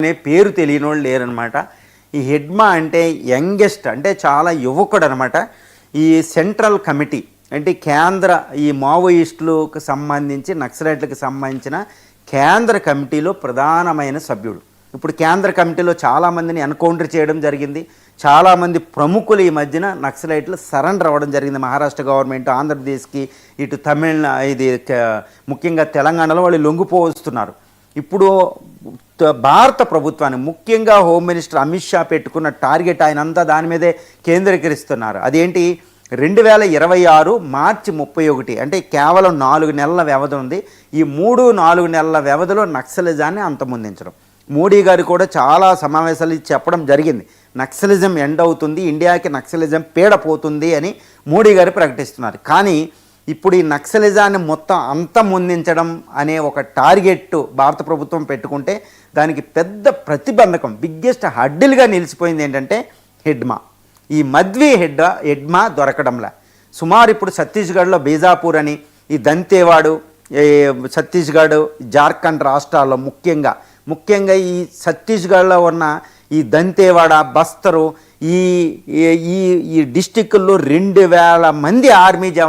అనే పేరు తెలియనోళ్ళు లేరనమాట. ఈ హెడ్మా అంటే యంగెస్ట్, అంటే చాలా యువకుడు అనమాట. ఈ సెంట్రల్ కమిటీ అంటే కేంద్ర ఈ మావోయిస్టులకు సంబంధించి నక్సలైట్లకు సంబంధించిన కేంద్ర కమిటీలో ప్రధానమైన సభ్యుడు. ఇప్పుడు కేంద్ర కమిటీలో చాలామందిని ఎన్కౌంటర్ చేయడం జరిగింది. చాలామంది ప్రముఖులు ఈ మధ్యన నక్సలైట్లు సరెండర్ అవ్వడం జరిగింది. మహారాష్ట్ర గవర్నమెంట్, ఆంధ్రప్రదేశ్కి, ఇటు ఇది ముఖ్యంగా తెలంగాణలో వాళ్ళు లొంగిపోవస్తున్నారు. ఇప్పుడు భారత ప్రభుత్వాన్ని, ముఖ్యంగా హోమ్ మినిస్టర్ అమిత్ షా పెట్టుకున్న టార్గెట్ ఆయన అంతా దాని మీదే కేంద్రీకరిస్తున్నారు. అదేంటి, 2026 మార్చి 31, అంటే కేవలం 4 నెలల వ్యవధి ఉంది. ఈ 3-4 నెలల వ్యవధిలో నక్సలిజాన్ని అంతమొందించడం. మోడీ గారు కూడా చాలా సమావేశాలు చెప్పడం జరిగింది. నక్సలిజం ఎండ్ అవుతుంది, ఇండియాకి నక్సలిజం పీడపోతుంది అని మోడీ గారు ప్రకటిస్తున్నారు. కానీ ఇప్పుడు ఈ నక్సలిజాన్ని మొత్తం అంతమొందించడం అనే ఒక టార్గెట్ భారత ప్రభుత్వం పెట్టుకుంటే దానికి పెద్ద ప్రతిబంధకం, బిగ్గెస్ట్ హడ్డిల్గా నిలిచిపోయింది ఏంటంటే హెడ్మా. ఈ మధ్వీ హెడ్మా దొరకడంలా సుమారు ఇప్పుడు ఛత్తీస్గఢ్లో బీజాపూర్ అని, ఈ దంతేవాడు, ఛత్తీస్గఢ్, జార్ఖండ్ రాష్ట్రాల్లో ముఖ్యంగా ఈ ఛత్తీస్గఢ్లో ఉన్న ఈ దంతేవాడ, బస్తరు, ఈ డిస్టిక్ల్లో 2000 మంది ఆర్మీ జవాన్